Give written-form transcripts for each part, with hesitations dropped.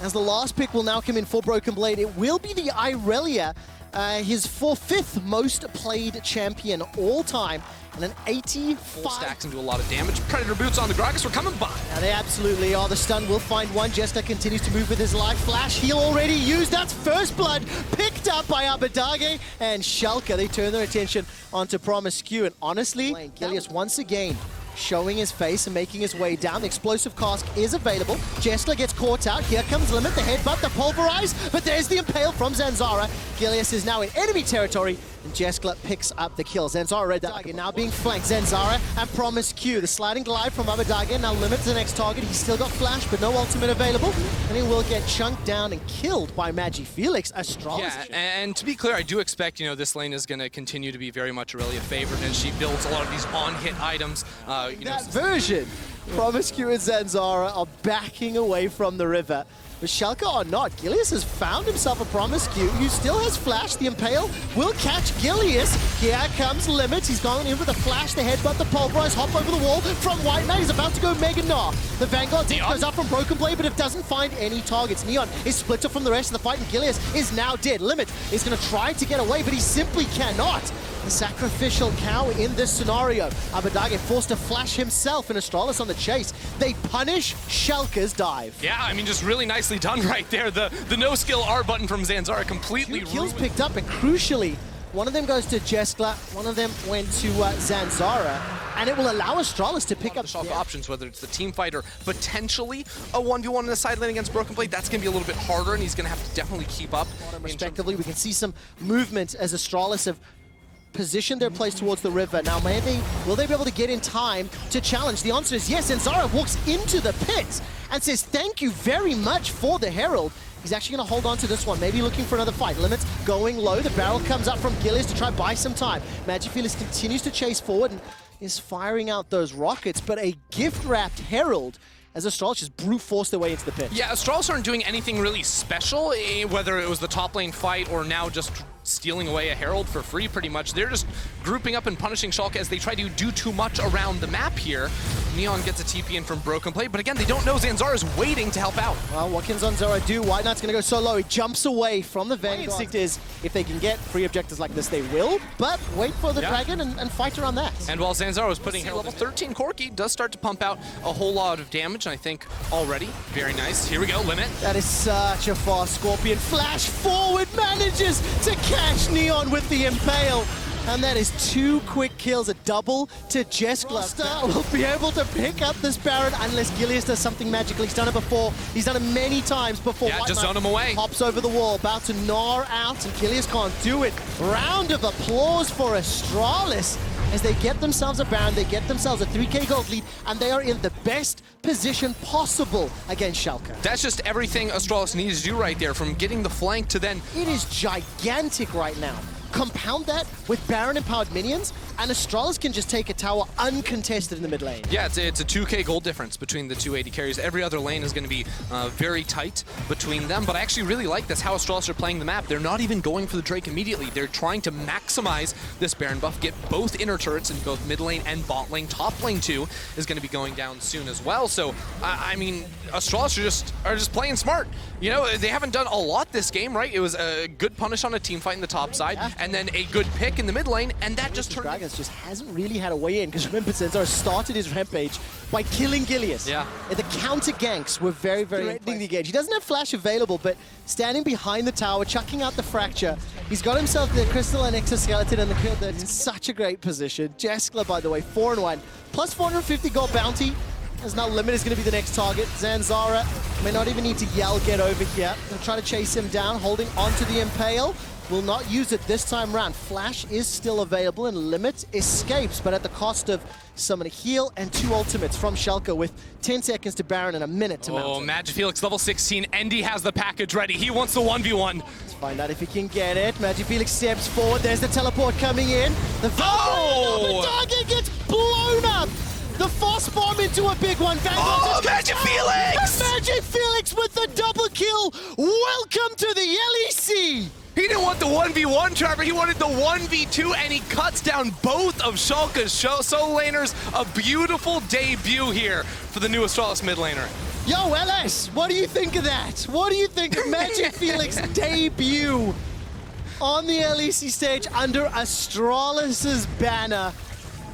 as the last pick will now come in for Broken Blade. It will be the Irelia, his fifth most played champion all time, and an 85. Full stacks and do a lot of damage. Predator boots on the Gragas. We're coming by. Now they absolutely are. The stun will find one. Jester continues to move with his life. Flash heal already used. That's first blood picked up by Abbedagge and Schalke. They turn their attention onto Promiscu, and honestly, Gilius once again showing his face and making his way down. The explosive cask is available. Jester gets caught out. Here comes Limit, the headbutt, the pulverize, but there's the impale from Zanzarah. Gilius is now in enemy territory, and Jeskla picks up the kill. Zanzarah read that. Now being flanked. Zanzarah and Promiscu. The sliding glide from Abbedagge. Now Limit to the next target. He's still got flash, but no ultimate available. And he will get chunked down and killed by MagiFelix. Astralis. Yeah, and to be clear, I do expect, this lane is going to continue to be very much Irelia favored as she builds a lot of these on-hit items. That version, Promiscu and Zanzarah are backing away from the river. But Schalke are not. Gilius has found himself a Promiscu who still has flash. The impale will catch Gilius. Here comes Limit. He's going in with the flash, the headbutt, the pulverize, hop over the wall from White Knight. He's about to go Mega Gnar. The Vanguard team goes up from Broken Blade, but it doesn't find any targets. Neon is split up from the rest of the fight, and Gilius is now dead. Limit is going to try to get away, but he simply cannot. The sacrificial cow in this scenario. Abbedagge forced to flash himself, and Astralis on the chase. They punish Schalke's dive. Yeah, I mean, just really nicely done right there. The no-skill R button from Zanzarah completely Two kills ruined. picked up, and crucially, one of them goes to Jeskla, one of them went to Zanzarah, and it will allow Astralis to pick up the Schalke options, whether it's the team fight or potentially a 1v1 in the side lane against Broken Blade. That's going to be a little bit harder, and he's going to have to definitely keep up. Respectively, we can see some movement as Astralis have positioned their place towards the river. Now, will they be able to get in time to challenge? The answer is yes, and Zara walks into the pit and says, thank you very much for the Herald. He's actually going to hold on to this one, maybe looking for another fight. Limit's going low. The barrel comes up from Gilius to try to buy some time. MagiFelix continues to chase forward and is firing out those rockets, but a gift-wrapped Herald as Astralis just brute force their way into the pit. Yeah, Astralis aren't doing anything really special, whether it was the top lane fight or now just stealing away a Herald for free, pretty much. They're just grouping up and punishing Schalke as they try to do too much around the map here. Neon gets a TP in from Broken Blade, but again, they don't know Zanzarah's waiting to help out. Well, what can Zanzarah do? White Knight's going to go so low. He jumps away from the Vanguard. My instinct is, if they can get free objectives like this, they will, but wait for the dragon and fight around that. And while Zanzarah was putting Herald level 13, Corki does start to pump out a whole lot of damage, I think, already. Very nice. Here we go, Limit. That is such a fast Scorpion. Flash forward, manages to catch Neon with the impale. And that is two quick kills, a double to Jeskla. Will be able to pick up this Baron unless Gilius does something magical. He's done it before. He's done it many times before. Yeah, just zone him away. Hops over the wall, about to gnar out, and Gilius can't do it. Round of applause for Astralis as they get themselves a Baron, they get themselves a 3k gold lead, and they are in the best position possible against Schalke. That's just everything Astralis needs to do right there, from getting the flank to then... It is gigantic right now. Compound that with Baron-empowered minions, and Astralis can just take a tower uncontested in the mid lane. Yeah, it's a 2k gold difference between the two AD carries. Every other lane is going to be very tight between them, but I actually really like this, how Astralis are playing the map. They're not even going for the Drake immediately. They're trying to maximize this Baron buff, get both inner turrets in both mid lane and bot lane. Top lane too is going to be going down soon as well. So, I mean, Astralis are just playing smart. They haven't done a lot this game, right? It was a good punish on a team fight in the top side, and then a good pick in the mid lane, and that just turned... Dragons just hasn't really had a way in, because remember, Zanzarah started his rampage by killing Gilius. Yeah. And the counter ganks were very, very threatening the engage. He doesn't have flash available, but standing behind the tower, chucking out the fracture, he's got himself the Crystal and Exoskeleton and the kill. That's in such a great position. Jeskla, by the way, 4-1, plus 450 gold bounty. As now Limit is going to be the next target. Zanzarah may not even need to yell, get over here. They'll try to chase him down, holding onto the impale. Will not use it this time round. Flash is still available, and Limit escapes, but at the cost of summon a heal and 2 ultimates from Schalke with 10 seconds to Baron and a minute to Mountain. Oh, MagiFelix level 16. Endy has the package ready. He wants the 1v1. Let's find out if he can get it. MagiFelix steps forward. There's the teleport coming in. The target gets blown up. The Force Bomb into a big one. Vanguard MagiFelix! MagiFelix with the double kill. Welcome to the LEC. He didn't want the 1v1, Trevor. He wanted the 1v2, and he cuts down both of Schalke's solo laners. A beautiful debut here for the new Astralis mid laner. Yo, LS, what do you think of that? What do you think of Magic Felix debut on the LEC stage under Astralis' banner?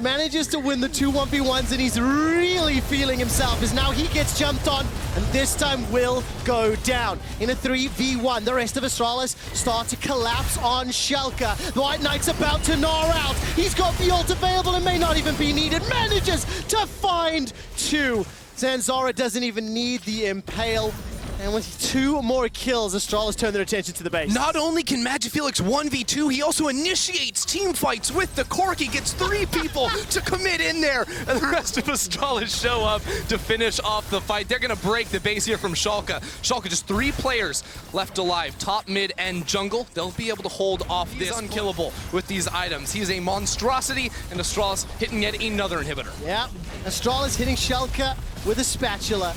Manages to win the 2 1v1s, and he's really feeling himself as now he gets jumped on, and this time will go down. In a 3v1, the rest of Astralis start to collapse on Schalke. The White Knight's about to gnaw out. He's got the ult available and may not even be needed. Manages to find 2. Zanzarah doesn't even need the Impale. And with 2 more kills, Astralis turn their attention to the base. Not only can Magifelix 1v2, he also initiates team fights with the Corki, gets 3 people to commit in there, and the rest of Astralis show up to finish off the fight. They're gonna break the base here from Schalke. Schalke, just 3 players left alive, top, mid, and jungle. They'll be able to hold off this unkillable with these items. He's a monstrosity, and Astralis hitting yet another inhibitor. Yeah, Astralis hitting Schalke with a spatula.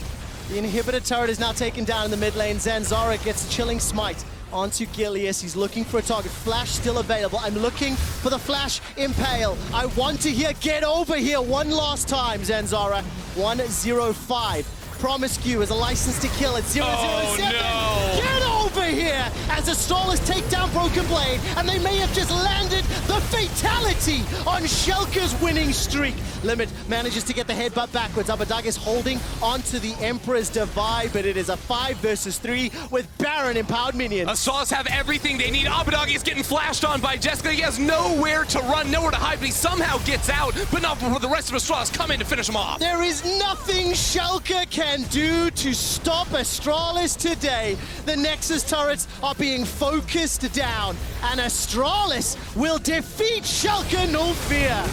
The inhibitor turret is now taken down in the mid lane. Zanzarah gets a chilling smite onto Gilius. He's looking for a target. Flash still available. I'm looking for the Flash Impale. I want to hear, get over here one last time, Zanzarah. 105. Promiscu is a license to kill at 007. Oh, no. Get over here as Astralis take down Broken Blade, and they may have just landed the fatality on Schalke's winning streak. Limit manages to get the headbutt backwards. Abbedagge is holding onto the Emperor's Divide, but it is a 5 versus 3 with Baron empowered minions. Astralis have everything they need. Abbedagge is getting flashed on by Jessica. He has nowhere to run, nowhere to hide, but he somehow gets out, but not before the rest of Astralis come in to finish him off. There is nothing Schalke can do to stop Astralis today. The Nexus turrets are being focused down, and Astralis will defeat Schalke, no fear.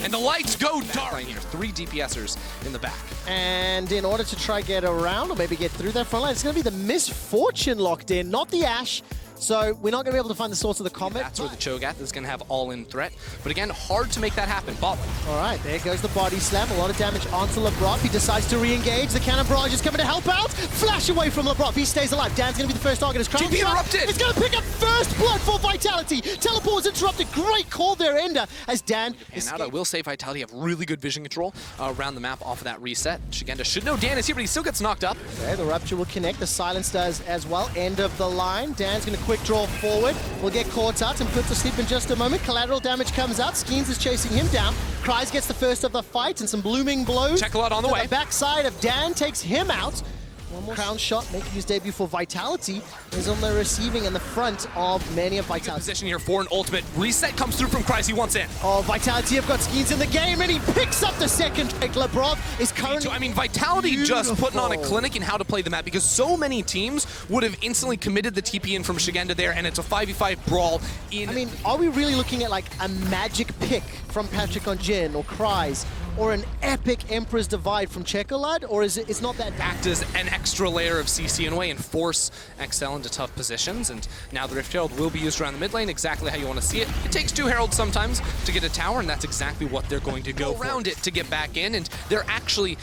And the lights go dark. Right here, 3 DPSers in the back. And in order to try get around or maybe get through that front line, it's going to be the Misfortune locked in, not the Ashe. So we're not going to be able to find the source of the Comet. That's where the Cho'Gath is going to have all-in threat. But again, hard to make that happen. Bot lane. All right, there goes the body slam. A lot of damage onto Labrov. He decides to re-engage. The cannon barrage is coming to help out. Flash away from Labrov. He stays alive. Dan's going to be the first target. His crown TP interrupted. He's going to pick up first blood for Vitality. Teleport was interrupted. Great call there, Ender, as Dan And now I will say Vitality have really good vision control around the map off of that reset. Shigenda should know Dan is here, but he still gets knocked up. Okay, the Rupture will connect. The Silence does as well. End of the line. Dan's going to quick draw forward. Will get caught out and put to sleep in just a moment. Collateral damage comes out. Skeens is chasing him down. Kryze gets the first of the fight and some blooming blows. Check-a-lot on the way. The backside of Dan takes him out. One more crown shot making his debut for Vitality is on the receiving and the front of many of Vitality. Position here for an ultimate. Reset comes through from Kryze. He wants in. Oh, Vitality have got Skeens in the game, and he picks up the second. Labrov is currently... I mean, Vitality just putting on a clinic in how to play the map, because so many teams would have instantly committed the TP in from Shigenda there, and it's a 5v5 brawl in... I mean, are we really looking at like a magic pick from Patrick on Jhin or Kryze, or an epic Emperor's Divide from Chekolad, or is it's not that... Act as an extra layer of CC in a way and force XL into tough positions, and now the Rift Herald will be used around the mid lane exactly how you want to see it. It takes 2 Heralds sometimes to get a tower, and that's exactly what they're going to go around it to get back in, and they're actually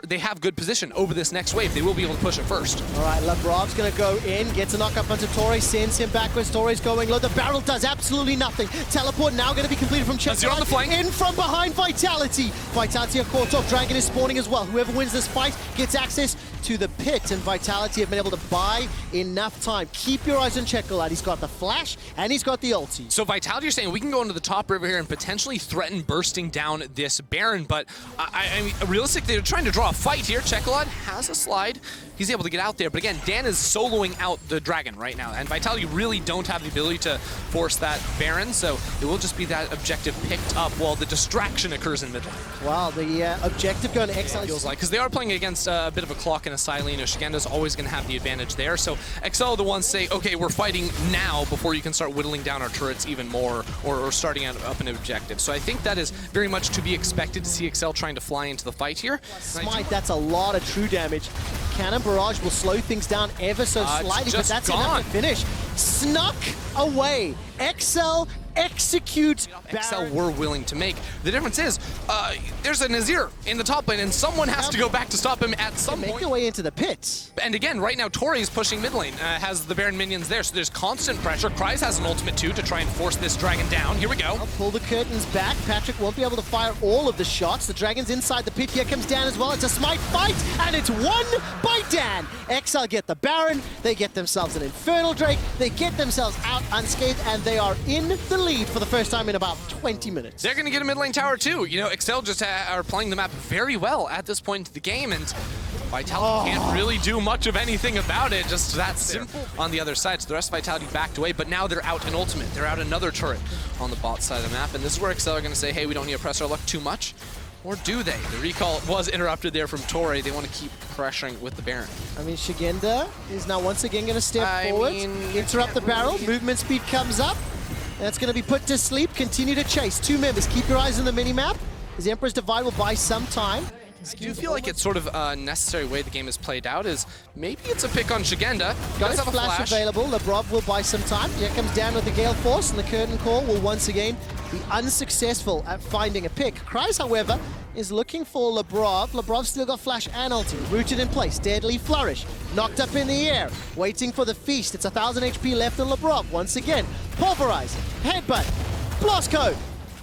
they have good position over this next wave. They will be able to push it first. All right, Labrov's going to go in, gets a knock up onto Torre, sends him backwards. Torre's going low. The barrel does absolutely nothing. Teleport now going to be completed from Chekolad. On the flank. In from behind Vitality. Vitality are caught off. Dragon is spawning as well. Whoever wins this fight gets access to the pit, and Vitality have been able to buy enough time. Keep your eyes on Chekolad. He's got the flash and he's got the ulti. So Vitality are saying we can go into the top river here and potentially threaten bursting down this Baron, but I mean, realistically, they're trying to draw a fight here. Chekolad has a slide. He's able to get out there, but again, Dan is soloing out the Dragon right now, and Vitality really don't have the ability to force that Baron, so it will just be that objective picked up while the distraction occurs in mid lane. Wow, the objective going to XL feels like, because they are playing against a bit of a clock and a Silene. Shigenda's always going to have the advantage there, so XL are the ones say, okay, we're fighting now before you can start whittling down our turrets even more, or starting up an objective. So I think that is very much to be expected to see XL trying to fly into the fight here. Smite, that's a lot of true damage. Cannon Barrage will slow things down ever so slightly, but that's enough to finish. Snuck away. XL execute XL Baron. were willing to make. The difference is, there's a Nazir in the top lane, and someone has to go back to stop him at some Make point. their way into the pits. And again, right now, Torre is pushing mid lane, has the Baron minions there, so there's constant pressure. Kryze has an ultimate too to try and force this dragon down. Here we go. I'll pull the curtains back. Patrick won't be able to fire all of the shots. The dragon's inside the pit. Here comes Dan as well. It's a smite fight, and it's won by Dan. XL get the Baron. They get themselves an Infernal Drake. They get themselves out unscathed, and they are in the lead for the first time in about 20 minutes. They're going to get a mid lane tower too. You know, XL just are playing the map very well at this point in the game, and Vitality can't really do much of anything about it. Just that simple. On the other side, so the rest of Vitality backed away, but now they're out an ultimate. They're out another turret on the bot side of the map, and this is where XL are going to say, hey, we don't need to press our luck too much. Or do they? The recall was interrupted there from Torre. They want to keep pressuring with the Baron. I mean, Shigenda is now once again going to step forward, interrupt the barrel, movement speed comes up. That's going to be put to sleep. Continue to chase. 2 members. Keep your eyes on the minimap. His Emperor's Divide will buy some time. I do feel like it's sort of a necessary way the game is played out is maybe it's a pick on Shigenda. Got his Does have a flash available. Labrov will buy some time. Here comes Dan with the Gale Force, and the Curtain Call will once again be unsuccessful at finding a pick. Kryze, however, is looking for Labrov. Labrov's still got flash and ulti. Rooted in place. Deadly Flourish. Knocked up in the air. Waiting for the feast. It's 1,000 HP left on Labrov. Once again. Pulverize. Headbutt. Blast Code.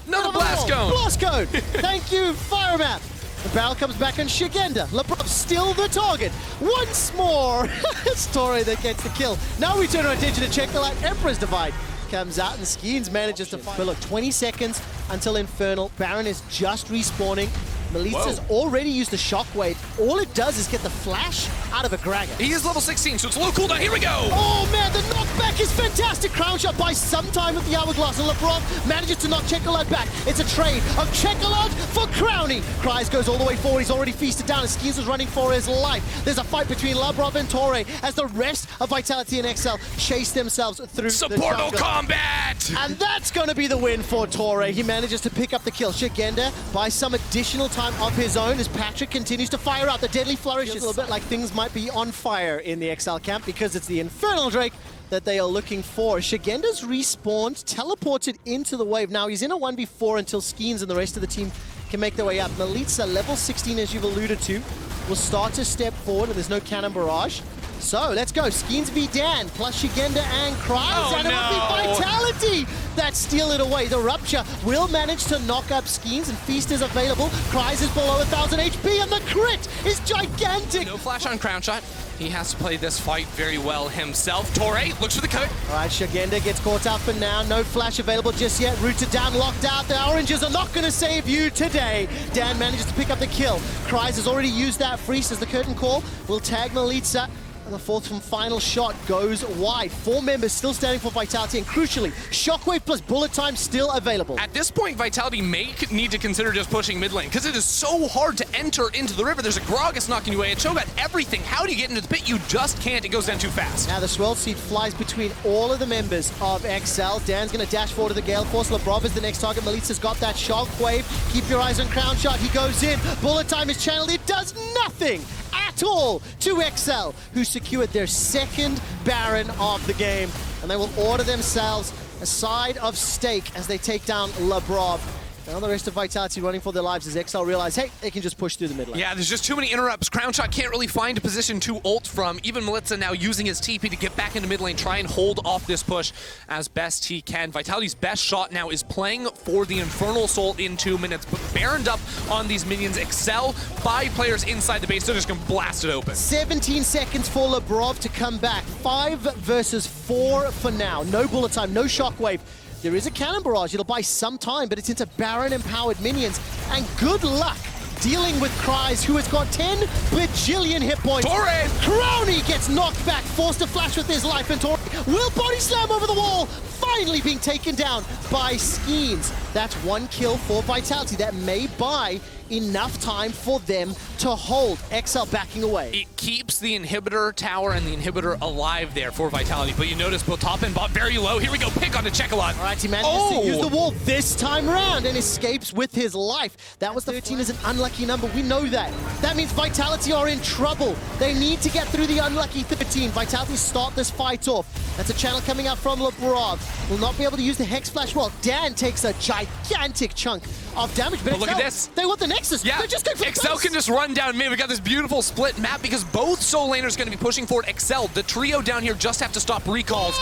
Another blast cone. Blast Code. Thank you, Fire Map. The barrel comes back on Shigenda. Labrov still the target. Once more, it's Torre that gets the kill. Now we turn our attention to check the out. Emperor's Divide comes out and Skeens manages to fight. But look, 20 seconds until Infernal. Baron is just respawning. Melissa's already used the Shockwave. All it does is get the flash out of a Gragas. He is level 16, so it's low cooldown. Here we go! Oh man, the knockback is fantastic! Crown shot buys some time with the Hourglass, and Labrov manages to knock Chekolad back. It's a trade of Chekolad for Crowny. Kryze goes all the way forward. He's already feasted down, and Skeens was running for his life. There's a fight between Labrov and Torre as the rest of Vitality and XL chase themselves through Supportal the combat! And that's going to be the win for Torre. He manages to pick up the kill. Shigenda buys some additional time of his own as Patrick continues to fire out. The Deadly Flourish is a little bit like things might be on fire in the XL camp because it's the Infernal Drake that they are looking for. Shigenda's respawned, teleported into the wave. Now he's in a 1v4 until Skeens and the rest of the team can make their way up. Melitza, level 16 as you've alluded to, will start to step forward and there's no Cannon Barrage. So let's go. Skeens v Dan plus Shigenda and Kryze, and it will be Vitality that steal it away. The Rupture will manage to knock up Skeens, and Feast is available. Kryze is below 1,000 HP, and the crit is gigantic. No flash on Crown Shot. He has to play this fight very well himself. Torre looks for the cut. All right, Shigenda gets caught out for now. No flash available just yet. Rooted down, locked out. The Oranges are not going to save you today. Dan manages to pick up the kill. Kryze has already used that freeze as the Curtain Call will tag Melitza. And the fourth and final shot goes wide. 4 members still standing for Vitality, and crucially, Shockwave plus Bullet Time still available. At this point, Vitality may need to consider just pushing mid lane, because it is so hard to enter into the river. There's a Gragas knocking you away, a Cho'Gath, everything. How do you get into the pit? You just can't. It goes down too fast. Now the Swell Seed flies between all of the members of XL. Dan's going to dash forward to the Gale Force. Labrov is the next target. Melitza's got that Shockwave. Keep your eyes on Crown Shot. He goes in. Bullet Time is channeled. It does nothing at all to XL, who secured their second Baron of the game. And they will order themselves a side of steak as they take down Labrov. Now the rest of Vitality running for their lives as XL realize, hey, they can just push through the mid lane. Yeah, there's just too many interrupts. Crown Shot can't really find a position to ult from. Even Melitza now using his TP to get back into mid lane, try and hold off this push as best he can. Vitality's best shot now is playing for the Infernal Soul in 2 minutes, but Baroned up on these minions. XL, 5 players inside the base, they're just gonna blast it open. 17 seconds for Labrov to come back. 5 versus 4 for now. No Bullet Time, no Shockwave. There is a Cannon Barrage. It'll buy some time, but it's into Baron-empowered minions. And good luck dealing with Kryze, who has got 10 bajillion hit points. Torre! Crowny gets knocked back, forced to flash with his life, and Torre will body slam over the wall, finally being taken down by Skeens. That's 1 kill for Vitality that may buy enough time for them to hold. XL backing away. It keeps the inhibitor tower and the inhibitor alive there for Vitality, but you notice both top and bot very low. Here we go, pick on the Check-A-Lot. All right, he manages to use the wall this time round and escapes with his life. That was the 13 is an unlucky number. We know that. That means Vitality are in trouble. They need to get through the unlucky 13. Vitality start this fight off. That's a channel coming out from Labrov. Will not be able to use the Hex Flash well. Dan takes a gigantic chunk of damage. But look at this. They want the Nexus. Yeah, They're just going for Excel can just run down mid. We got this beautiful split map because both Soul Laners going to be pushing forward. Excel, the trio down here just have to stop recalls.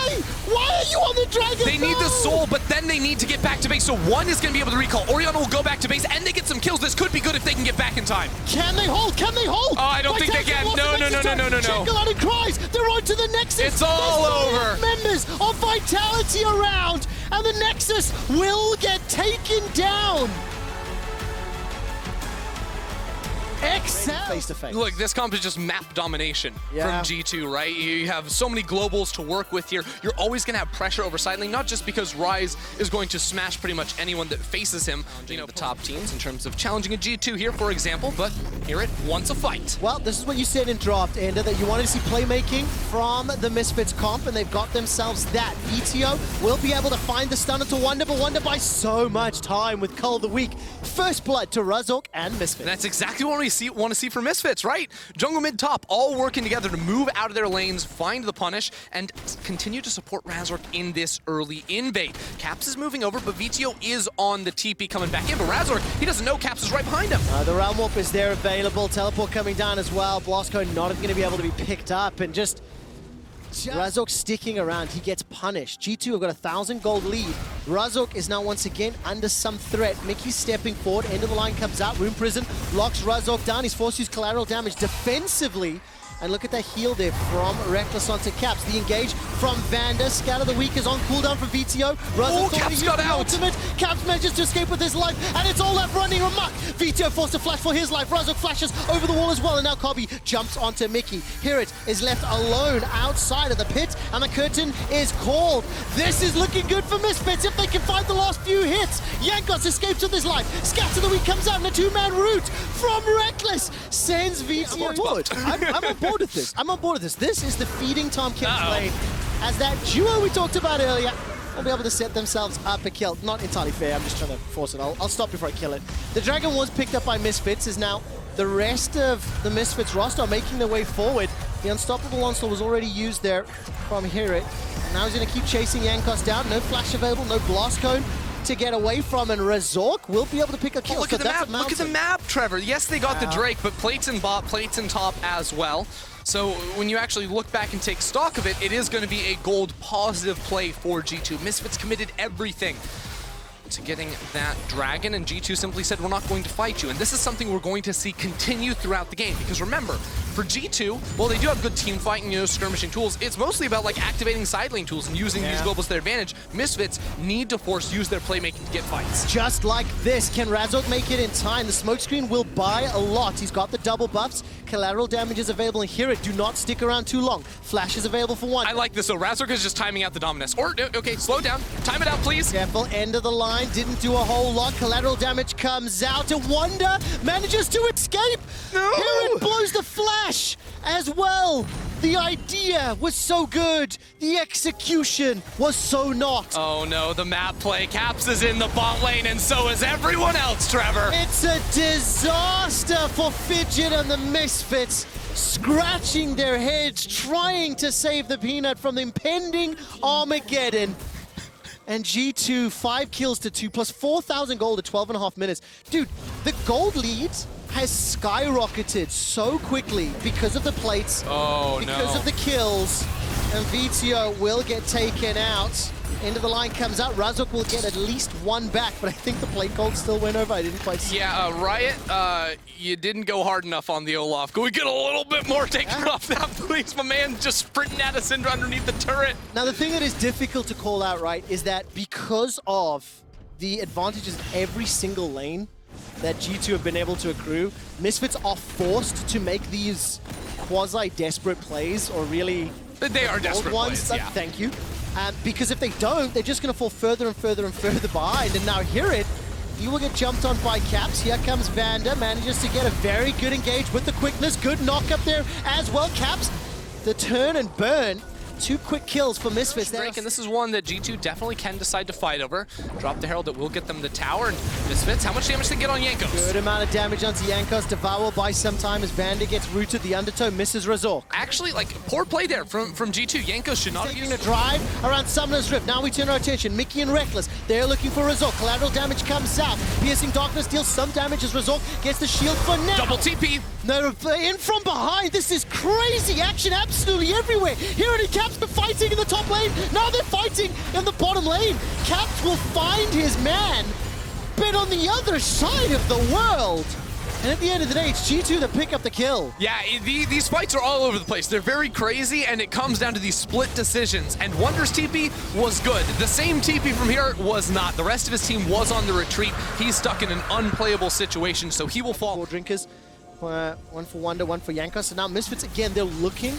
Why are you on the Dragon? They need the Soul, but then they need to get back to base. So one is going to be able to recall. Orianna will go back to base, and they get some kills. This could be good if they can get back in time. Can they hold? Can they hold? Oh, I don't think they can. No. Check-A-Lot and Cries. They're on to the Nexus. It's all over. Members of Vitality around, and the Nexus will get taken down. XL face to face. Look, this comp is just map domination from G2, right? You have so many globals to work with here. You're always going to have pressure over side lane, not just because Ryze is going to smash pretty much anyone that faces him, you know, the top teams in terms of challenging a G2 here, for example, but here it wants a fight. Well, this is what you said in draft, Ender, that you wanted to see playmaking from the Misfits comp, and they've got themselves that. VTO will be able to find the stunner to Wunder, but Wunder buys so much time with Cull of the Week. First blood to Razork and Misfits. And that's exactly what we want to see from Misfits, right? Jungle, mid, top, all working together to move out of their lanes, find the punish, and continue to support Razork in this early invade. Caps is moving over, but VTO is on the TP coming back in, but Razork, he doesn't know Caps is right behind him. The Realm Warp is there available, teleport coming down as well. Blastco not going to be able to be picked up, and just Razork sticking around, he gets punished. G2 have got 1,000 gold lead. Razork is now once again under some threat. Mickey stepping forward, end of the line comes out, Rune Prison locks Razork down. He's forced to use collateral damage defensively. And look at that heal there from Rekkles onto Caps. The engage from Vander. Scatter the Weak is on cooldown from VTO. Oh, Caps got out! Ultimate. Caps manages to escape with his life, and it's all left running amok. VTO forced to flash for his life. Razork flashes over the wall as well, and now Kobbe jumps onto Mickey. Hirit is left alone outside of the pit, and the curtain is called. This is looking good for Misfits if they can find the last few hits. Jankos escapes with his life. Scatter the Weak comes out in a two-man route from Rekkles. Sends VTO forward. I'm on board with this. I'm on board with this. This is the feeding Tom King's lane. As that duo we talked about earlier will be able to set themselves up a kill. Not entirely fair. I'm just trying to force it. I'll stop before I kill it. The Dragon was picked up by Misfits. Is now the rest of the Misfits roster making their way forward. The Unstoppable Onslaught was already used there from Hirit. And now he's going to keep chasing Jankos down. No flash available. No blast cone to get away from, and Razork will be able to pick a kill. Oh, look at the map. Look at the map, Trevor. Yes, they got the Drake, but plates in bot, plates in top as well. So when you actually look back and take stock of it, it is going to be a gold positive play for G2. Misfits committed everything to getting that dragon, and G2 simply said, we're not going to fight you. And this is something we're going to see continue throughout the game, because remember, for G2, while they do have good team fighting, you know, skirmishing tools, it's mostly about like activating side lane tools and using these globals to their advantage. Misfits need to use their playmaking to get fights. Just like this, can Razork make it in time? The smokescreen will buy a lot. He's got the double buffs. Collateral damage is available, and Hirit do not stick around too long. Flash is available for one. I like this, though. Razork is just timing out the Dominus. Or, okay, slow down. Time it out, please. Careful, end of the line. Didn't do a whole lot. Collateral damage comes out, and Wunder manages to escape. No! Hirit blows the flash as well. The idea was so good. The execution was so not. Oh no, the map play. Caps is in the bot lane, and so is everyone else, Trevor. It's a disaster for Fidget and the Misfits, scratching their heads, trying to save the Peanut from the impending Armageddon. And G2, 5 kills to 2, plus 4,000 gold at 12.5 minutes. Dude, the gold lead has skyrocketed so quickly because of the plates, because of the kills, and VTO will get taken out. Into the line comes out. Razork will get at least one back, but I think the plate gold still went over. I didn't quite see. Yeah, Riot, you didn't go hard enough on the Olaf. Can we get a little bit more taken off that, please? My man just sprinting at us underneath the turret. Now, the thing that is difficult to call out, right, is that because of the advantages of every single lane that G2 have been able to accrue, Misfits are forced to make these quasi-desperate plays, or really They are desperate ones. plays, yeah. Thank you. Because if they don't, they're just going to fall further and further and further behind. And now Hirit, he will get jumped on by Caps. Here comes Vander, manages to get a very good engage with the quickness. Good knock up there as well. Caps, the turn and burn. 2 quick kills for Misfits. Drake, and this is one that G2 definitely can decide to fight over. Drop the Herald that will get them the tower, and Misfits, how much damage they get on Jankos? Good amount of damage onto Jankos. Devour by some time as Vander gets rooted. The undertow misses Razork. Actually, like, poor play there from G2. Jankos should not have Taking used a drive around Summoner's Rift. Now we turn our attention. Mickey and Reckless, they're looking for Razork. Collateral damage comes out. Piercing Darkness deals some damage as Razork gets the shield for now. double TP. No, in from behind. This is crazy action absolutely everywhere. Here and Caps been fighting in the top lane. Now they're fighting in the bottom lane. Caps will find his man, but on the other side of the world. And at the end of the day, it's G2 that pick up the kill. Yeah, these fights are all over the place. They're very crazy, and it comes down to these split decisions. And Wonder's TP was good. The same TP from here was not. The rest of his team was on the retreat. He's stuck in an unplayable situation, so he will fall. 4 drinkers. One for Wonder, one for Jankos. And now Misfits, again, they're looking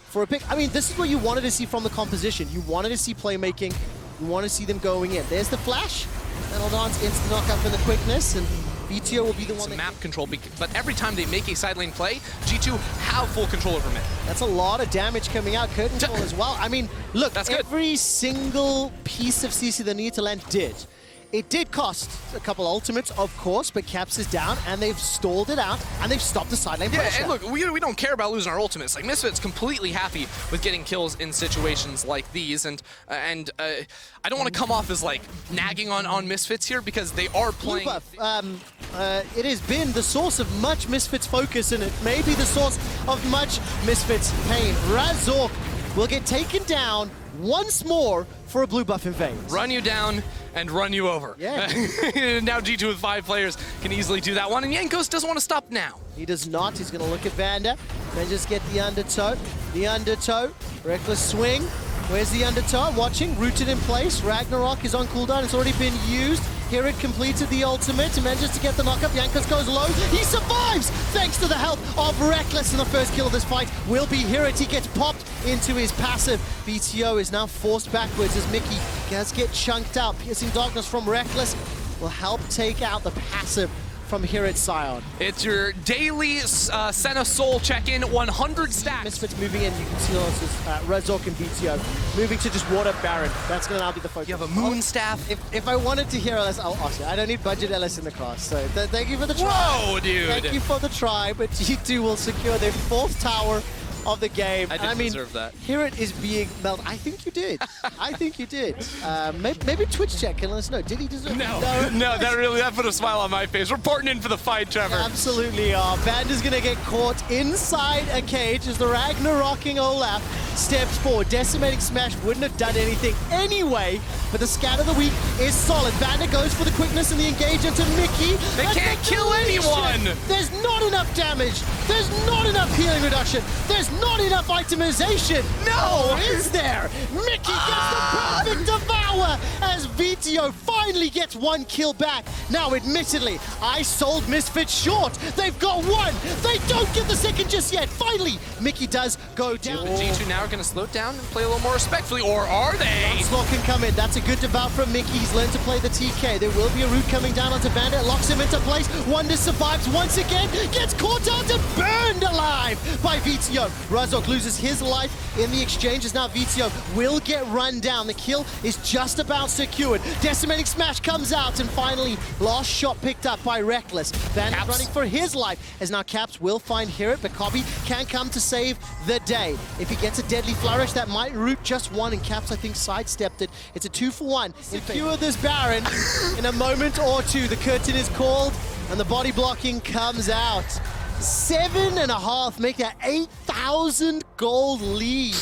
for a pick. I mean, this is what you wanted to see from the composition. You wanted to see playmaking. You want to see them going in. There's the flash. That'll dance instant knockup for the quickness. And BTO will be the one that... map control, but every time they make a side lane play, G2 have full control over mid. That's a lot of damage coming out. Curtain call as well. I mean, look, That's good. Every single piece of CC that needed to land did. It did cost a couple ultimates, of course, but Caps is down, and they've stalled it out, and they've stopped the side lane pressure. And look, we don't care about losing our ultimates. Like, Misfits completely happy with getting kills in situations like these, and I don't want to come off as, like, nagging on Misfits here, because they are playing... Blue buff, it has been the source of much Misfits focus, and it may be the source of much Misfits pain. Razork will get taken down once more for a blue buff invade. Run you down and run you over. Yeah. Now G2 with 5 players can easily do that one, and Jankos doesn't want to stop now. He does not. He's going to look at Vander, then just get the undertow. The undertow, reckless swing. Where's the undertow? Watching, rooted in place. Ragnarok is on cooldown. It's already been used. Hirit completed the ultimate and manages to get the knockup. Jankos goes low. He survives thanks to the help of Reckless. And the first kill of this fight will be Hirit. He gets popped into his passive. BTO is now forced backwards as Mickey does get chunked out. Piercing Darkness from Reckless will help take out the passive from Hirit Scion. It's your daily Senna Soul check-in, 100 stacks. Misfits moving in, you can see also Razork and BTO moving to just water Baron. That's going to now be the focus. You have a moon staff. If I wanted to hear LS, I'll ask you. I don't need budget LS in the class, so thank you for the try. Whoa, dude. Thank you for the try, but G2 will secure their 4th tower of the game. I didn't deserve that. Hirit is being melted. I think you did. I think you did. Maybe Twitch chat can let us know. Did he deserve it? No, that put a smile on my face. Reporting in for the fight, Trevor. Absolutely are. Vander's going to get caught inside a cage as the Ragnarocking Olaf steps forward. Decimating Smash wouldn't have done anything anyway, but the scat of the week is solid. Vander goes for the quickness and the engage into Mickey. They can't kill anyone! There's not enough damage. There's not enough healing reduction. There's not enough itemization. No, is there? Mickey gets the perfect devour as VTO finally gets 1 kill back. Now, admittedly, I sold Misfits short. They've got 1. They don't get the second just yet. Finally, Mickey does go down. G2 now are going to slow it down and play a little more respectfully, or are they? Onslaught can come in. That's a good devour from Mickey. He's learned to play the TK. There will be a root coming down onto Vander. Locks him into place. Wonder survives once again. Gets caught out and burned alive by VTO. Razork loses his life in the exchange as now VTO will get run down. The kill is just about secured. Decimating Smash comes out and finally last shot picked up by Reckless. Vander running for his life as now Caps will find Hirit, but Kobe can come to save the day. If he gets a deadly flourish, that might root just 1, and Caps, I think, sidestepped it. It's a 2-for-1. Secure this Baron in a moment or 2. The curtain is called and the body blocking comes out. 7.5, make that 8,000 gold lead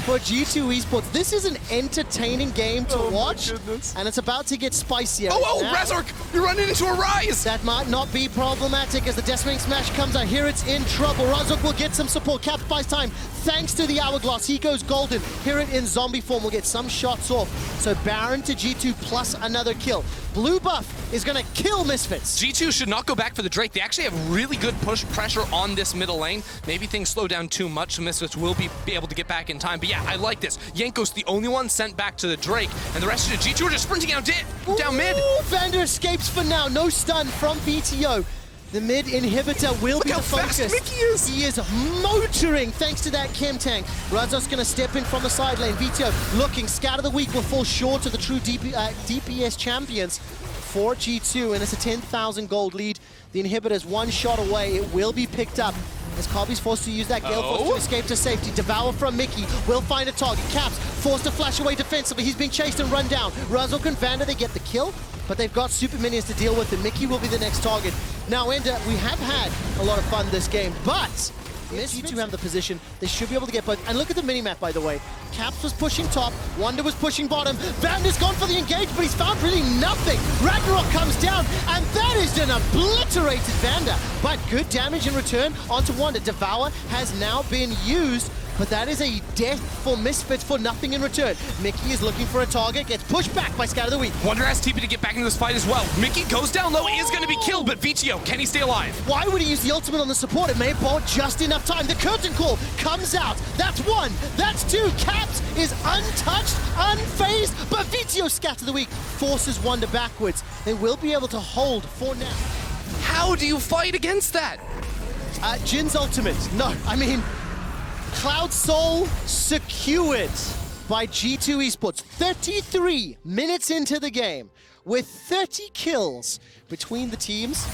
for G2 Esports. This is an entertaining game to watch, and it's about to get spicier. Razork, you're running into a Rise! That might not be problematic as the Decimating Smash comes out. Here it's in trouble. Razork will get some support. Caps buys time thanks to the Hourglass. He goes golden. Hirit in zombie form will get some shots off. So Baron to G2 plus another kill. Blue buff is going to kill Misfits. G2 should not go back for the Drake. They actually have really good push pressure on this middle lane. Maybe things slow down too much, so Misfits will be able to get back in time. But yeah, I like this. Jankos, the only one sent back to the Drake, and the rest of the G2 are just sprinting down mid. Vander escapes for now. No stun from VTO. The mid inhibitor will be the focus. Look how fast Mickey is. He is motoring thanks to that chem tank. Razor's going to step in from the side lane. VTO looking. Scout of the week will fall short of the true DPS champions for G2, and it's a 10,000 gold lead. The inhibitor's one shot away. It will be picked up as Kobby's forced to use that Gale Force to escape to safety. Devour from Mickey will find a target. Caps forced to flash away defensively. He's being chased and run down. Razor and Vander, they get the kill, but they've got super minions to deal with, and Mickey will be the next target. Now, Ender, we have had a lot of fun this game, but G2 have the position. They should be able to get both. And look at the minimap, by the way. Caps was pushing top, Wunder was pushing bottom. Vander's gone for the engage, but he's found really nothing. Ragnarok comes down, and that is an obliterated Vander. But good damage in return onto Wunder. Devour has now been used, but that is a death for Misfits for nothing in return. Mickey is looking for a target, gets pushed back by Scout of the Week. Wunder has TP to get back into this fight as well. Mickey goes down low, is going to be killed, but VTO, can he stay alive? Why would he use the ultimate on the support? It may have bought just enough time. The curtain call comes out. That's one, that's two. Caps is untouched, unfazed, but VTO Scout of the Week forces Wunder backwards. They will be able to hold for now. How do you fight against that? Jin's ultimate. No, I mean, Cloud Soul secured by G2 Esports. 33 minutes into the game with 30 kills between the teams.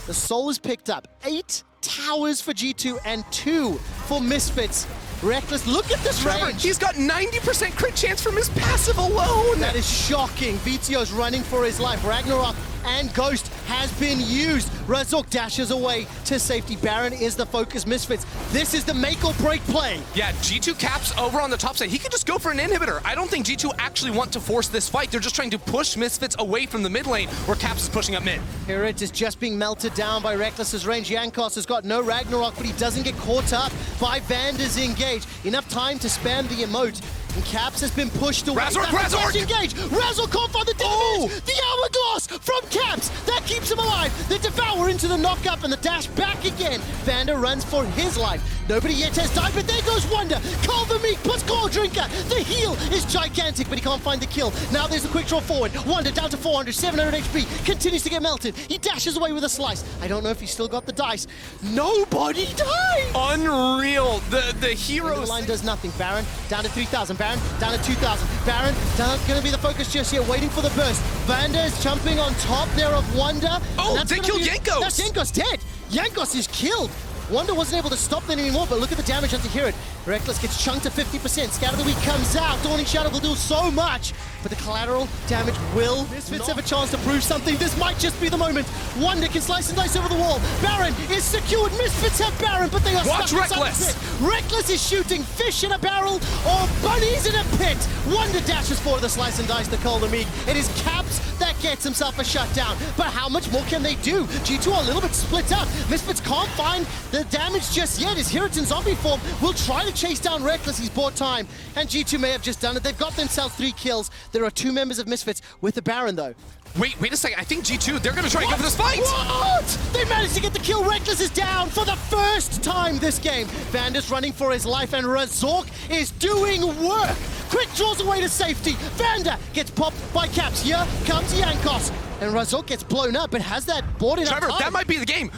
The Soul is picked up. 8 towers for G2 and 2 for Misfits. Rekkles, look at this range. He's got 90% crit chance from his passive alone. That is shocking. VTO's running for his life. Ragnarok and Ghost has been used. Razork dashes away to safety. Baron is the focus. Misfits, this is the make or break play. Yeah, G2 Caps over on the top side. He could just go for an inhibitor. I don't think G2 actually want to force this fight. They're just trying to push Misfits away from the mid lane where Caps is pushing up mid. Here it is just being melted down by Rekkles' range. Jankos has got no Ragnarok, but he doesn't get caught up by Vander's engage. Enough time to spam the emote. And Caps has been pushed away. Razork! Engage! Razork can't find the damage! The hourglass from Caps! That keeps him alive! The Devour into the knock-up and the dash back again. Vander runs for his life. Nobody yet has died, but there goes Wunder. Culver Meek plus Core Drinker. The heal is gigantic, but he can't find the kill. Now there's the quick draw forward. Wunder down to 400, 700 HP. Continues to get melted. He dashes away with a slice. I don't know if he's still got the dice. Nobody died! Unreal. The heroes. The line does nothing. Baron down to 3,000. Baron down to 2,000. Baron not going to be the focus just yet, waiting for the burst. Vander is jumping on top there of Wunder. Oh, they killed Jankos! That's Jankos dead! Jankos is killed! Wunder wasn't able to stop that anymore, but look at the damage onto Heron. Rekkles gets chunked to 50%. Scout of the Week comes out. Dawning Shadow will do so much, but the collateral damage will. Misfits have a chance to prove something. This might just be the moment. Wunder can slice and dice over the wall. Baron is secured. Misfits have Baron, but they are Watch stuck Rekkles. Rekkles is shooting fish in a barrel or bunnies in a pit. Wunder dashes for the slice and dice to Calder Meek. It is Caps that gets himself a shutdown. But how much more can they do? G2 are a little bit split up. Misfits can't find the damage just yet. His Hero in zombie form will try to chase down Rekkles. He's bought time. And G2 may have just done it. They've got themselves 3 kills. There are 2 members of Misfits with the Baron, though. Wait a second. I think G2, they're going to try to go for this fight. What? They managed to get the kill. Rekkles is down for the first time this game. Vander's running for his life, and Razork is doing work. Quick draws away to safety. Vander gets popped by Caps. Here comes Jankos. And Razork gets blown up, but has that board in Trevor, time? that might be the game.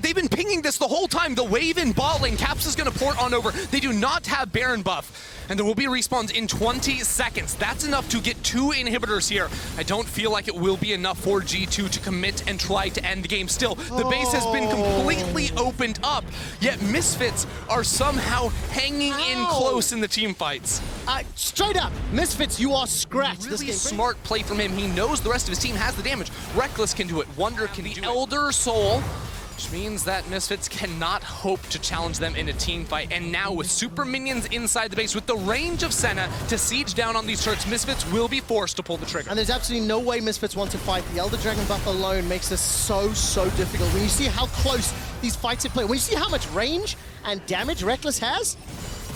They've been pinging this the whole time. The wave in bot lane. Caps is going to port on over. They do not have Baron buff. And there will be respawns in 20 seconds. That's enough to get 2 inhibitors here. I don't feel like it will be enough for G2 to commit and try to end the game. Still, the base has been completely opened up, yet Misfits are somehow hanging in close in the team fights. Straight up, Misfits, you are scratched. Really This game. smart play from him. He knows the rest of his team has the damage. Rekkles can do it. Wunder can do it. Elder Soul, which means that Misfits cannot hope to challenge them in a team fight. And now with super minions inside the base, with the range of Senna to siege down on these turrets, Misfits will be forced to pull the trigger. And there's absolutely no way Misfits want to fight. The Elder Dragon buff alone makes this so difficult. When you see how close these fights are played, when you see how much range and damage Rekkles has,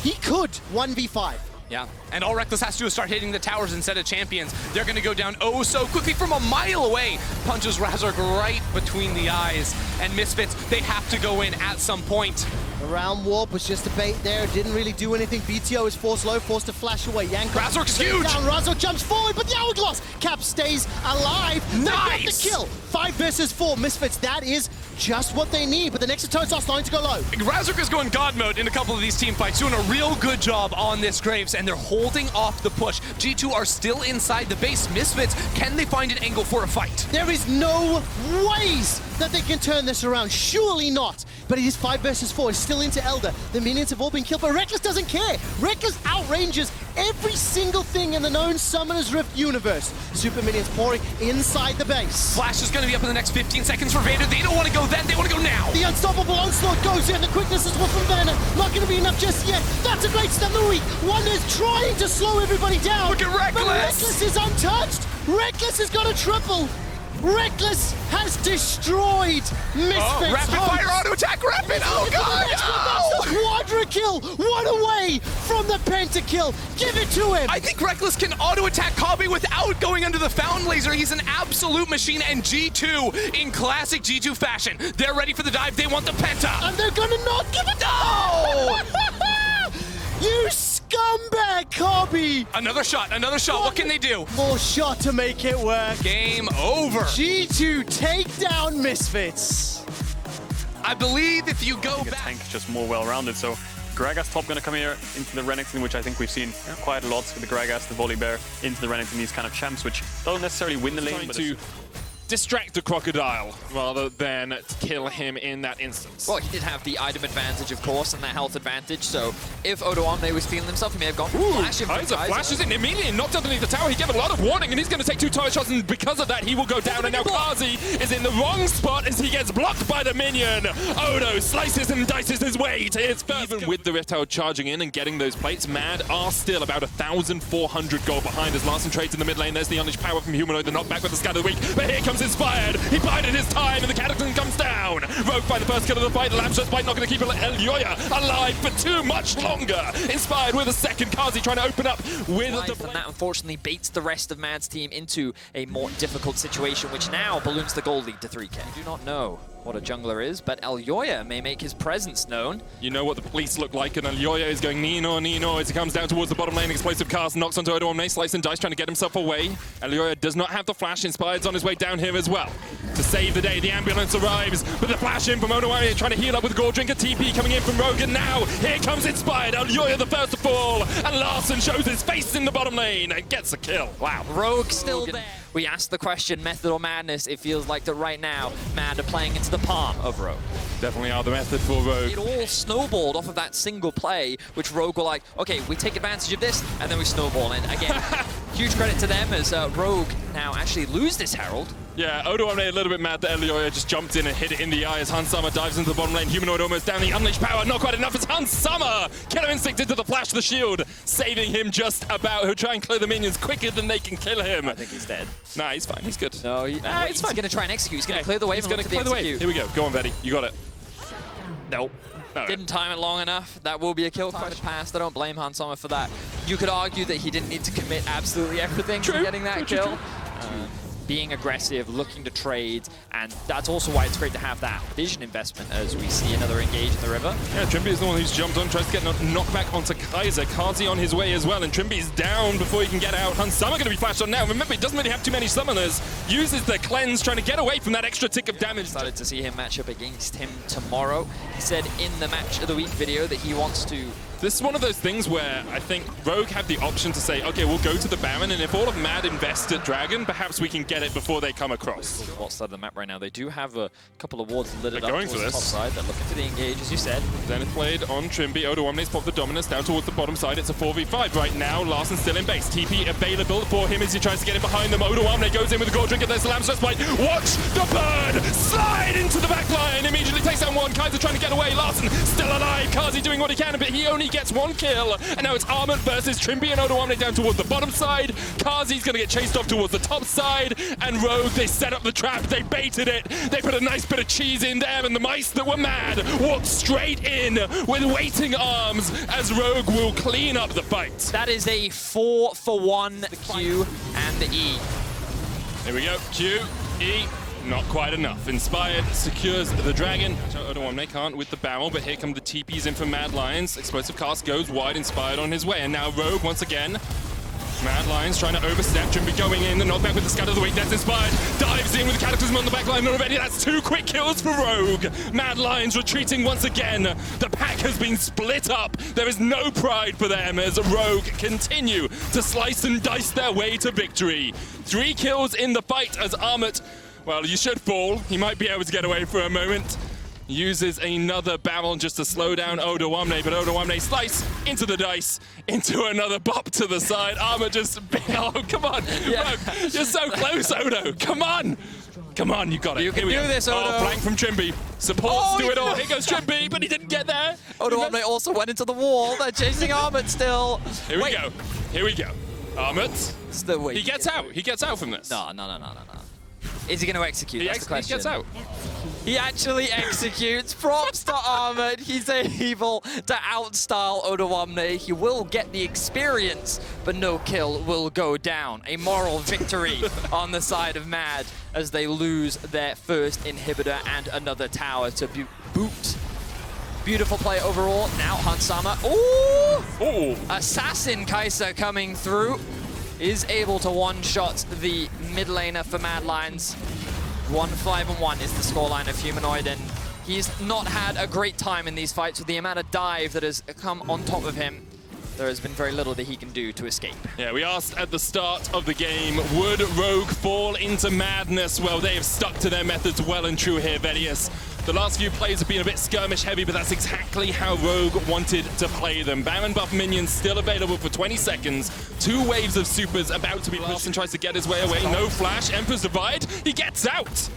he could 1v5. Yeah, and all Rekkles has to do is start hitting the towers instead of champions. They're going to go down oh so quickly from a mile away. Punches Razork right between the eyes. And Misfits, they have to go in at some point. The round warp was just a bait there. Didn't really do anything. BTO is forced low, forced to flash away. Yanko Razork's huge! Down. Razork jumps forward, but the Hourglass Cap stays alive. Nice! They got the kill. 5 versus 4. Misfits, that is just what they need. But the next Toads are starting to go low. Razork is going God mode in a couple of these team fights, doing a real good job on this Graves, and they're holding off the push. G2 are still inside the base. Misfits, can they find an angle for a fight? There is no ways that they can turn this around. Surely not. But it is 5 versus 4. It's still into Elder. The minions have all been killed, but Rekkles doesn't care. Rekkles outranges every single thing in the known Summoner's Rift universe. Super minions pouring inside the base. Flash is going to be up in the next 15 seconds for Vader. They don't want to go then, they want to go now. The unstoppable onslaught goes in. The quickness is well from Vanna. Not going to be enough just yet. That's a great step. Louis Wonder's trying to slow everybody down. Look at Rekkles. But Rekkles is untouched. Rekkles has got a triple. Rekkles has destroyed Misfits. Rapid fire auto attack, rapid! Oh god! That's the quadra kill! One away from the pentakill! Give it to him! I think Rekkles can auto attack Kobbe without going under the fountain laser. He's an absolute machine, and G2 in classic G2 fashion. They're ready for the dive. They want the penta. And they're gonna not give it. No! You scumbag, Kobbe! Another shot. What can they do? More shot to make it work. Game over. G2 take down Misfits. I believe if you go back... Tank just more well-rounded, so Gragas top going to come here into the Renekton, which I think we've seen quite a lot with the Gragas, the Volibear, into the Renekton, these kind of champs, which don't necessarily win the lane, but to distract the Crocodile rather than kill him in that instance. Well, he did have the item advantage, of course, and that health advantage, so if Odo Omne was feeling himself, he may have gone flash him. Kaiser flashes in immediately and knocked underneath the tower. He gave a lot of warning, and he's going to take 2 tower shots, and because of that, he will go down, and now Kazi is in the wrong spot as he gets blocked by the minion. Odo slices and dices his way to his first. Even with the Rift Tower charging in and getting those plates, Mad are still about 1,400 gold behind as Larssen trades in the mid lane. There's the unleashed power from Humanoid, the knockback with the scatter of the weak, but here comes Inspired. He bided his time, and the Cataclysm comes down. Rogue by the first kill of the fight. The Lamb Bite not going to keep Elyoya alive for too much longer. Inspired with a second. Kazi trying to open up with the... And that unfortunately baits the rest of Mad's team into a more difficult situation, which now balloons the gold lead to 3K. I do not know what a jungler is, but Elyoya may make his presence known. You know what the police look like, and Elyoya is going Nino as he comes down towards the bottom lane. Explosive cast knocks onto Odo Omne, slice and dice, trying to get himself away. Elyoya does not have the flash. Inspired's on his way down here as well. To save the day, the ambulance arrives, but the flash in from Odo Omne trying to heal up with Gore Drinker. TP coming in from Rogue, and now here comes Inspired. Elyoya the first to fall, and Larssen shows his face in the bottom lane and gets a kill. Wow, Rogue still there. We asked the question, method or madness. It feels like that right now, Mad are playing into the palm of Rogue. Definitely are the method for Rogue. It all snowballed off of that single play, which Rogue were like, okay, we take advantage of this, and then we snowball. And again, huge credit to them as Rogue now actually lose this Herald. Yeah, Odo Omne a little bit mad that Elyoya just jumped in and hit it in the eye as Hans Summer dives into the bottom lane. Humanoid almost down, the unleashed power, not quite enough. It's Hans Summer! Killer Instinct into the flash of the shield, saving him just about. He'll try and clear the minions quicker than they can kill him. I think he's dead. Nah, he's fine, he's good. No, it's he's fine. going to try and execute. He's going to clear the wave. He's going to clear the wave. Here we go. Go on, Betty. You got it. Nope. No. Didn't time it long enough. That will be a kill. Pass. I don't blame Hans Sommer for that. You could argue that he didn't need to commit absolutely everything to getting that kill. Being aggressive, looking to trade, and that's also why it's great to have that vision investment as we see another engage in the river. Yeah, Trimby is the one who's jumped on, tries to get a knockback onto Kaiser. Kazi on his way as well, and Trimby's down before he can get out. Hans Summer going to be flashed on now. Remember, he doesn't really have too many summoners. Uses the cleanse, trying to get away from that extra tick of damage. Excited to see him match up against him tomorrow. He said in the Match of the Week video that he wants to... This is one of those things where I think Rogue have the option to say, okay, we'll go to the Baron, and if all of Mad invest at Dragon, perhaps we can get it before they come across. What's side of the map right now? They do have a couple of wards lit up going towards for the this. top side. They're looking for the engage, as you said. Zenith Blade on Trimby. Odo Omne's popped the dominance down towards the bottom side. It's a 4v5 right now. Larssen still in base. TP available for him as he tries to get in behind them. Odo Omne goes in with a Gore Drinker. There's the Lamb's Bite. Watch the bird slide into the back line. Immediately takes down one. Kaiser trying to get away. Larssen still alive. Kazi doing what he can, but he only gets 1 kill, and now it's Armut versus Trimby and Odoamne down towards the bottom side. Kazi's gonna get chased off towards the top side, and Rogue, they set up the trap, they baited it, they put a nice bit of cheese in there, and the mice that were mad walked straight in with waiting arms as Rogue will clean up the fight. That is a 4-for-1 Q and the E. Here we go, Q, E, not quite enough. Inspired secures the dragon. Odoamne can't with the barrel, but here come the TPs in from Mad Lions. Explosive cast goes wide, Inspired on his way, and now Rogue once again. Mad Lions trying to overstep, Trimby going in, the knockback with the scatter of the weak, that's Inspired. Dives in with the Cataclysm on the back line already, that's 2 quick kills for Rogue. Mad Lions retreating once again. The pack has been split up. There is no pride for them as Rogue continue to slice and dice their way to victory. 3 kills in the fight as Armut, well, you should fall. He might be able to get away for a moment. Uses another barrel just to slow down Odoamne, but Odoamne slice into the dice, into another bop to the side. Armut just, oh, come on. Yeah. Rogue, you're so close, Odo. Come on. Come on, you got it. You can Here we do go. this, Odo. Oh, flank from Trimby. Supports, Oh, do it all. he- Here goes Trimby, but he didn't get there. Odoamne also went into the wall. They're chasing Armut still. Here we go. Here we go. Armut. Still wait. He gets out. He gets out from this. No. Is he going to execute? That's the question. He gets out. He actually executes. Props to Armut. He's able to outstyle Odoamne. He will get the experience, but no kill will go down. A moral victory on the side of Mad as they lose their first inhibitor and another tower to boot. Beautiful play overall. Now Hansama. Ooh! Oh. Assassin Kai'Sa coming through. Is able to one-shot the mid laner for Mad Lions. 1-5-1 is the scoreline of Humanoid, and he's not had a great time in these fights with the amount of dive that has come on top of him. There has been very little that he can do to escape. Yeah, we asked at the start of the game, would Rogue fall into madness? Well, they have stuck to their methods well and true here, Vedius. The last few plays have been a bit skirmish heavy, but that's exactly how Rogue wanted to play them. Baron buff minions still available for 20 seconds. 2 waves of supers about to be lost and tries to get his way away. No flash, Emperor's Divide, he gets out!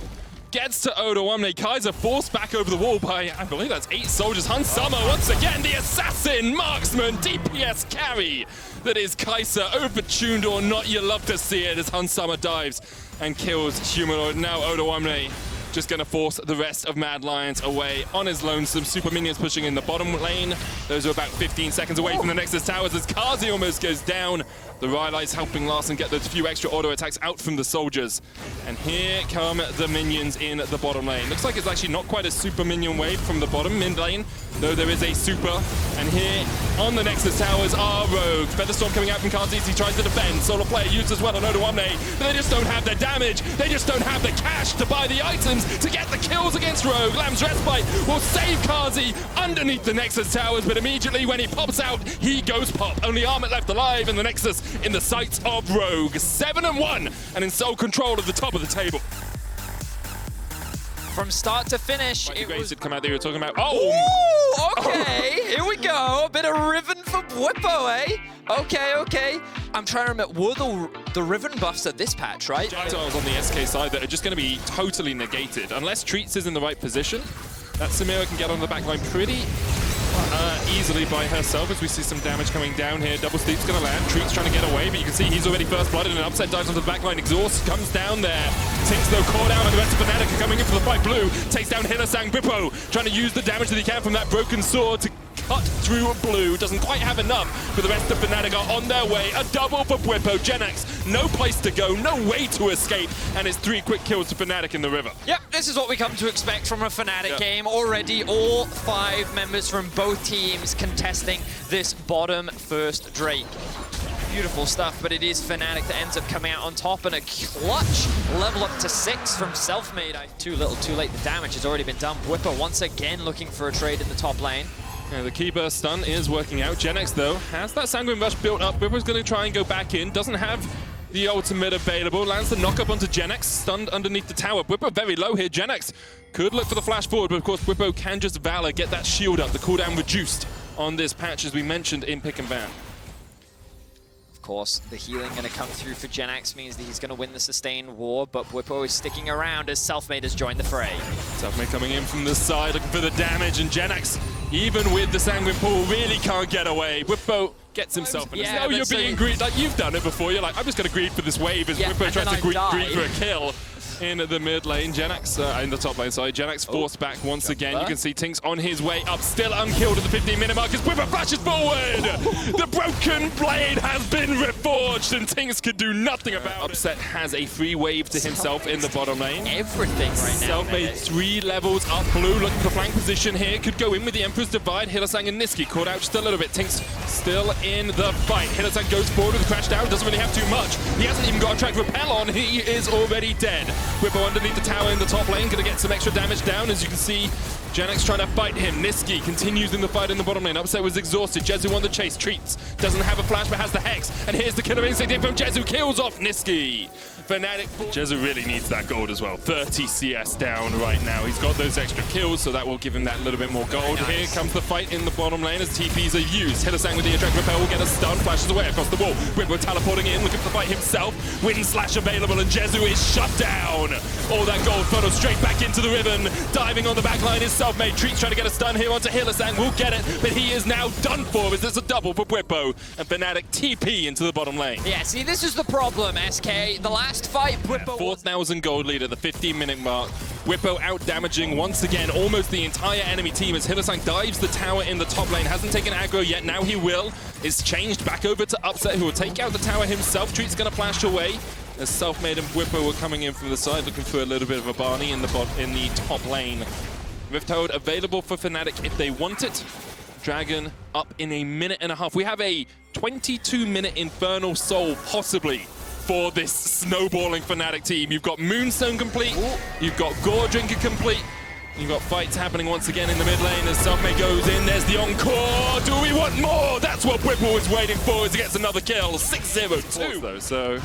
Gets to Odoamne. Kai'Sa forced back over the wall by, I believe that's 8 soldiers. Hansama once again, the assassin, marksman, DPS carry. That is Kai'Sa, overtuned or not, you love to see it as Hansama dives and kills Humanoid. Now Odoamne just going to force the rest of Mad Lions away on his lonesome. Super minions pushing in the bottom lane. Those are about 15 seconds away from the Nexus towers as Kazi almost goes down. The Rylai's helping Larssen get those few extra auto attacks out from the soldiers. And here come the minions in the bottom lane. Looks like it's actually not quite a super minion wave from the bottom mid lane, though there is a super. And here on the Nexus towers are Rogue. Featherstorm coming out from Kazi as he tries to defend. Solar Player used as well on Odoamne, but they just don't have the damage. They just don't have the cash to buy the items to get the kills against Rogue. Lamb's Respite will save Kazi underneath the Nexus towers, but immediately when he pops out, he goes pop. Only Armut left alive in the Nexus in the sights of Rogue. 7-1 and in sole control of the top of the table. From start to finish, Mikey it Grace was... had come out there, you were talking about. Oh! Ooh, okay, here we go. A bit of Riven for Bwipo, eh? Okay. I'm trying to remember, were the Riven buffs at this patch, right? Projectiles on the SK side that are just going to be totally negated. Unless Treats is in the right position, that Samira can get on the back line pretty easily by herself as we see some damage coming down here. Double Steep's going to land. Treats trying to get away, but you can see he's already first blooded and upset dives onto the back line. Exhaust comes down there. Tinks though caught out, and the rest of Fnatic are coming in for the fight. Blue takes down Hylissang. Bwipo trying to use the damage that he can from that broken sword to cut through Blue. Doesn't quite have enough, but the rest of Fnatic are on their way. A double for Bwipo. Genex, no place to go, no way to escape, and it's 3 quick kills to Fnatic in the river. Yep, this is what we come to expect from a Fnatic game. Already all 5 members from both teams contesting this bottom first Drake. Beautiful stuff, but it is Fnatic that ends up coming out on top, and a clutch level up to 6 from Selfmade. Too little, too late. The damage has already been done. Bwipo once again looking for a trade in the top lane. Yeah, the key burst stun is working out. Genex, though, has that Sanguine Rush built up. Bwipo's going to try and go back in. Doesn't have the ultimate available. Lands the knock-up onto Genex, stunned underneath the tower. Bwipo very low here. Genex could look for the flash forward, but of course Bwipo can just Valor, get that shield up. The cooldown reduced on this patch, as we mentioned in Pick and Ban. Of course, the healing going to come through for Genex means that he's going to win the sustained war, but Bwipo is sticking around as Selfmade has joined the fray. Selfmade coming in from the side, looking for the damage, and Genex even with the Sanguine Pool, really can't get away. Whippo gets himself in. Yeah, No, you're so being greedy. Like, you've done it before. You're like, I'm just going to greed for this wave as Whippo tries to greed for a kill. In the mid lane, Genax, in the top lane, sorry, Genax forced back once again. You can see Tinks on his way up, still unkilled at the 15-minute mark as Whippo flashes forward! The broken blade has been reforged and Tinks could do nothing about it. Upset has a free wave to himself in the bottom lane. Everything right now. Self-made 3 levels up. Blue looking for flank position here. Could go in with the Emperor's Divide. Hylissang and Nisqy caught out just a little bit. Tinks still in the fight. Hylissang goes forward with the crash down. Doesn't really have too much. He hasn't even got a track repel on. He is already dead. Whippo underneath the tower in the top lane, gonna get some extra damage down. As you can see, Genax trying to fight him. Nisqy continues in the fight in the bottom lane. Upset was exhausted. Jezu on the chase. Treats. Doesn't have a flash, but has the Hex. And here's the killer instinct in from Jezu. Kills off Nisqy. Fnatic. Jezu really needs that gold as well. 30 CS down right now. He's got those extra kills, so that will give him that little bit more gold. Nice. Here comes the fight in the bottom lane as TPs are used. Hylissang with the Attract Repel will get a stun. Flashes away across the wall. Whippo teleporting in, looking for the fight himself. Wind Slash available, and Jezu is shut down. All that gold funnels straight back into the ribbon. Diving on the back line is Selfmade. Treats trying to get a stun here onto Hylissang. Will get it, but he is now done for as there's a double for Whippo. And Fnatic TP into the bottom lane. Yeah, see, this is the problem, SK. The last fight, Whippo 4,000 gold lead at the 15-minute mark. Whippo out damaging once again almost the entire enemy team as Hylissang dives the tower in the top lane. Hasn't taken aggro yet, now he will. Is changed back over to Upset, who will take out the tower himself. Treat's gonna flash away as Selfmade and Whippo were coming in from the side, looking for a little bit of a Barney in the top lane. Rift Herald available for Fnatic if they want it. Dragon up in a minute and a half. We have a 22-minute Infernal Soul, possibly, for this snowballing Fnatic team. You've got Moonstone complete, you've got Gore Drinker complete, you've got fights happening once again in the mid lane as Selfmade goes in. There's the encore. Do we want more? That's what Whippo was waiting for as he gets another kill. 6-0-2 though, so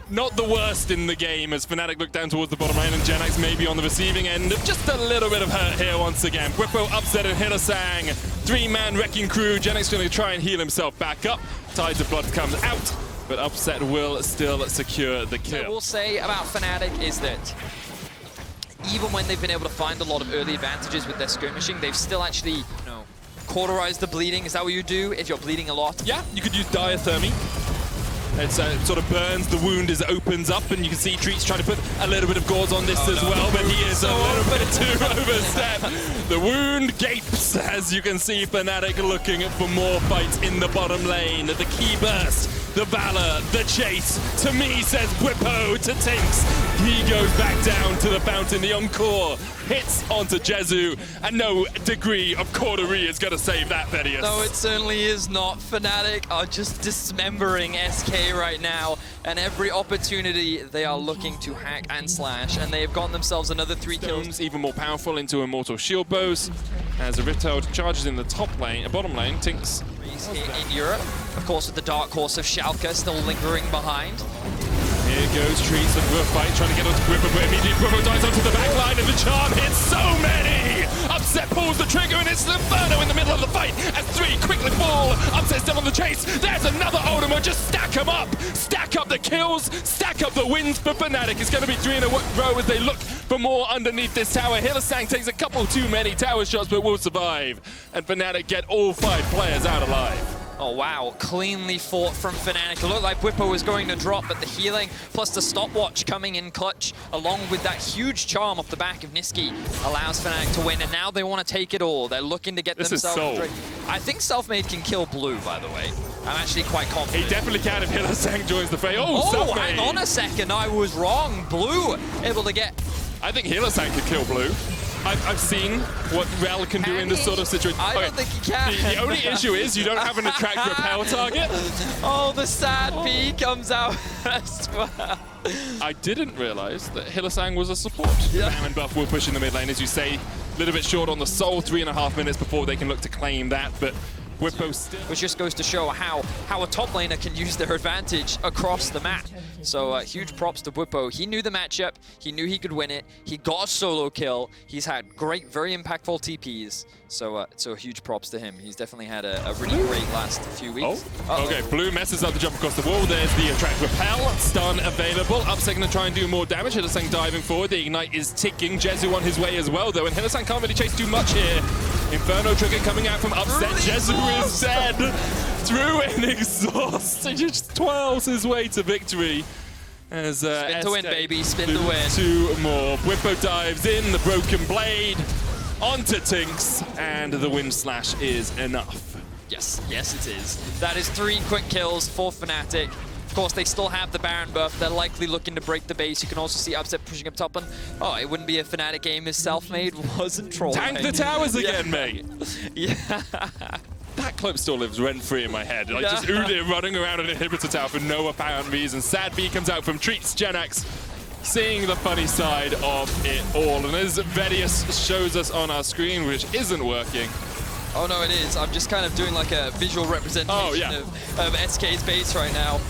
not the worst in the game as Fnatic look down towards the bottom lane and Genax maybe on the receiving end of just a little bit of hurt here once again. Whippo Upset and Hylissang. 3-man wrecking crew. Genax going to try and heal himself back up. Tides of Blood comes out, but Upset will still secure the kill. What I will say about Fnatic is that even when they've been able to find a lot of early advantages with their skirmishing, they've still actually, you know, cauterized the bleeding. Is that what you do if you're bleeding a lot? Yeah, you could use Diathermy. It sort of burns the wound as it opens up, and you can see Treats trying to put a little bit of gauze on this as well, but he is a little bit too overstep. The wound gapes, as you can see Fnatic looking for more fights in the bottom lane. The key burst, the Valor, the chase. To me, says Whippo to Tinks. He goes back down to the fountain. The encore hits onto Jezu, and no degree of Cordery is going to save that, Vedius. No, it certainly is not. Fnatic are just dismembering SK right now, and every opportunity they are looking to hack and slash, and they have gotten themselves another 3 kills. Even more powerful into Immortal Shield Bows as a Rift Herald charges in the bottom lane. Tinks in Europe, of course, with the Dark Horse of Schalke still lingering behind. Here goes Treats looking for a fight, trying to get onto Whippo, but immediately Whippo dives onto the back line, and the charm hits so many! Upset pulls the trigger, and it's Inferno in the middle of the fight as 3 quickly fall. Upset still on the chase. There's another Ultima. Just stack them up. Stack up the kills, stack up the wins for Fnatic. It's going to be 3 in a row as they look for more underneath this tower. Hylissang takes a couple too many tower shots, but will survive. And Fnatic get all 5 players out alive. Oh wow, cleanly fought from Fnatic. It looked like Whippo was going to drop, but the healing plus the stopwatch coming in clutch, along with that huge charm off the back of Nisqy, allows Fnatic to win. And now they want to take it all. They're looking to get themselves. I think Selfmade can kill Blue, by the way. I'm actually quite confident. He definitely can if Hylissang joins the fray. Oh, hang on a second, I was wrong. Blue able to get. I think Hylissang could kill Blue. I've seen what Rel can do in this sort of situation. I don't think he can. The only issue is you don't have an attract repel target. Oh, the sad P comes out as well. I didn't realize that Hylissang was a support. Bam and Buff will push in the mid lane, as you say. A little bit short on the soul, 3.5 minutes before they can look to claim that, but Bwipo still. Which just goes to show how a top laner can use their advantage across the map. So huge props to Bwipo. He knew the matchup. He knew he could win it. He got a solo kill. He's had great, very impactful TPs. So huge props to him. He's definitely had a really great last few weeks. Oh, okay. Blue messes up the jump across the wall. There's the attract repel. Stun available. Upset going to try and do more damage. Hylissang diving forward. The ignite is ticking. Jezu on his way as well, though. And Hylissang can't really chase too much here. Inferno trigger coming out from Upset. Jezu is dead. Through an exhaust. He just twirls his way to victory. As Spin to win, baby. Spin to win. 2 more. Bwipo dives in. The broken blade. Onto Tinks. And the wind slash is enough. Yes, yes it is. That is 3 quick kills for Fnatic. Of course, they still have the Baron buff. They're likely looking to break the base. You can also see Upset pushing up top. And oh, it wouldn't be a Fnatic game if Selfmade wasn't trolling. Tank the towers again, mate. Yeah. That clip still lives rent-free in my head. Like just Udyr running around an inhibitor tower for no apparent reason. Sad B comes out from Treats Genax, seeing the funny side of it all. And as Vedius shows us on our screen, which isn't working. Oh no, it is. I'm just kind of doing like a visual representation of SK's base right now.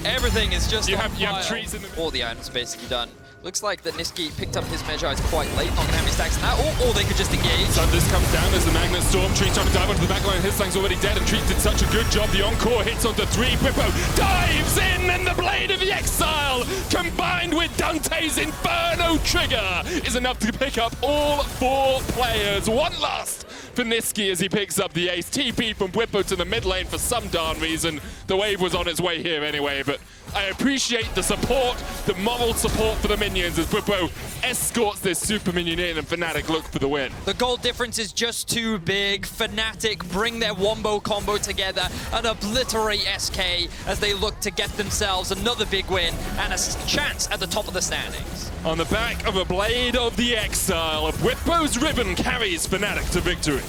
Everything is just you have trees in the all the items basically done. Looks like that Nisqy picked up his Medjay quite late, not gonna have any stacks in that, or they could just engage. Thunders comes down as the Magnet Storm. Trees trying to dive onto the back line. Hylissang's already dead, and Trees did such a good job. The encore hits onto 3. Bwipo dives in, and the Blade of the Exile, combined with Dante's Inferno trigger, is enough to pick up all 4 players. One last for Nisqy as he picks up the ace. TP from Bwipo to the mid lane for some darn reason. The wave was on its way here anyway, but I appreciate the support, the moral support for the minions as Bwipo escorts this super minion in and Fnatic look for the win. The gold difference is just too big. Fnatic bring their wombo combo together and obliterate SK as they look to get themselves another big win and a chance at the top of the standings. On the back of a Blade of the Exile, Bwipo's ribbon carries Fnatic to victory.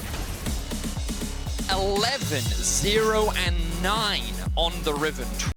11-0-9 on the Riven.